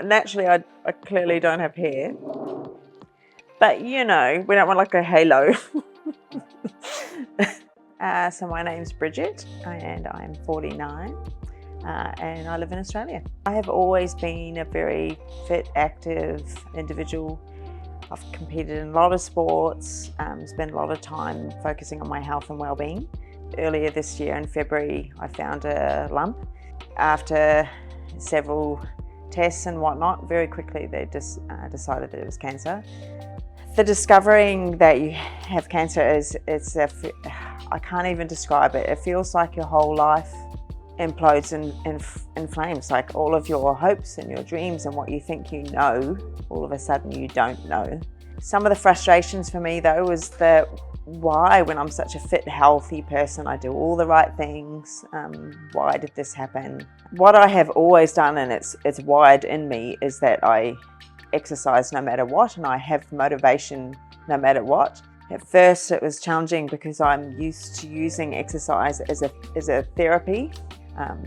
Naturally, I clearly don't have hair, but we don't want like a halo. So my name's Bridget and I'm 49 and I live in Australia. I have always been a very fit, active individual. I've competed in a lot of sports, spent a lot of time focusing on my health and well-being. Earlier this year in February, I found a lump. After several tests and whatnot, very quickly they just decided that it was cancer. The discovering that you have cancer I can't even describe it. It feels like your whole life implodes in flames, like all of your hopes and your dreams and what you think you know, all of a sudden you don't know. Some of the frustrations for me though was that why, when I'm such a fit, healthy person, I do all the right things, why did this happen? What I have always done, and it's wired in me, is that I exercise no matter what, and I have motivation no matter what. At first it was challenging because I'm used to using exercise as a therapy,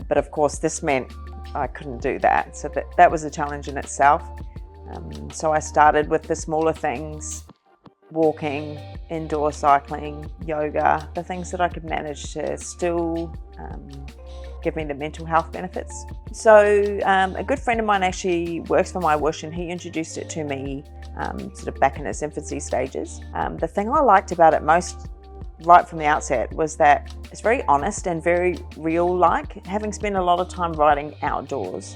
but of course this meant I couldn't do that, so that was a challenge in itself. So I started with the smaller things, walking, indoor cycling, yoga, the things that I could manage to still give me the mental health benefits. So a good friend of mine actually works for MyWhoosh, and he introduced it to me sort of back in its infancy stages. The thing I liked about it most right from the outset was that it's very honest and very real-like. Having spent a lot of time riding outdoors,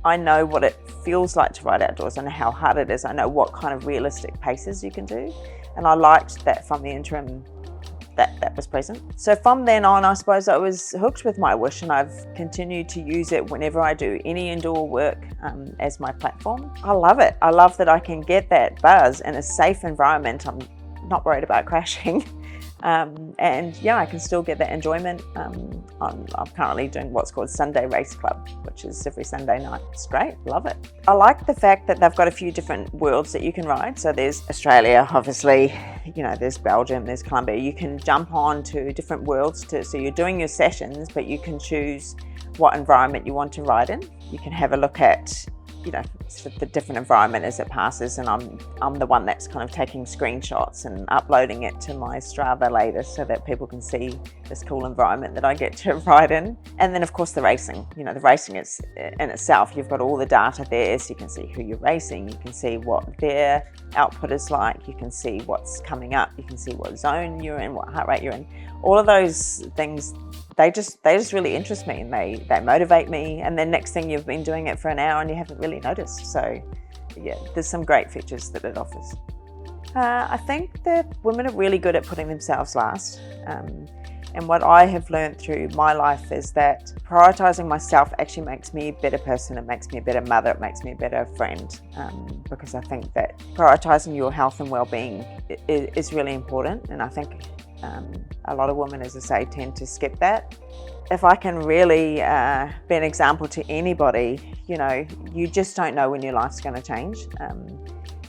I know what it feels like to ride outdoors. I know how hard it is. I know what kind of realistic paces you can do. And I liked that from the interim that was present. So from then on, I suppose I was hooked with MyWhoosh, and I've continued to use it whenever I do any indoor work as my platform. I love it. I love that I can get that buzz in a safe environment. I'm not worried about crashing. And yeah, I can still get that enjoyment. I'm currently doing what's called Sunday Race Club, which is every Sunday night. It's great, love it. I like the fact that they've got a few different worlds that you can ride. So there's Australia, obviously, there's Belgium, there's Colombia. You can jump on to different worlds so you're doing your sessions, but you can choose what environment you want to ride in. You can have a look at the different environment as it passes, and I'm the one that's kind of taking screenshots and uploading it to my Strava later so that people can see this cool environment that I get to ride in. And then of course the racing, the racing is in itself, you've got all the data there, so you can see who you're racing, you can see what their output is like, you can see what's coming up, you can see what zone you're in, what heart rate you're in. All of those things, they just really interest me, and they motivate me. And then next thing, you've been doing it for an hour and you haven't really noticed. So yeah, there's some great features that it offers. I think that women are really good at putting themselves last. And what I have learned through my life is that prioritizing myself actually makes me a better person. It makes me a better mother. It makes me a better friend. Because I think that prioritizing your health and well-being is really important. And I think a lot of women, as I say, tend to skip that. If I can really be an example to anybody, you just don't know when your life's going to change.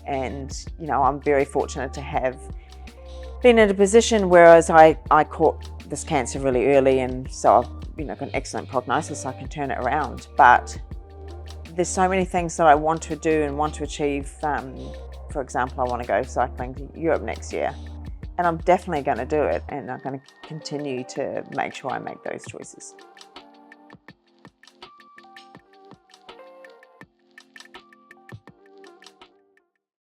And I'm very fortunate to have been in a position whereas I caught this cancer really early, and so I've got an excellent prognosis. I can turn it around. But there's so many things that I want to do and want to achieve. For example, I want to go cycling to Europe next year. And I'm definitely going to do it, and I'm going to continue to make sure I make those choices.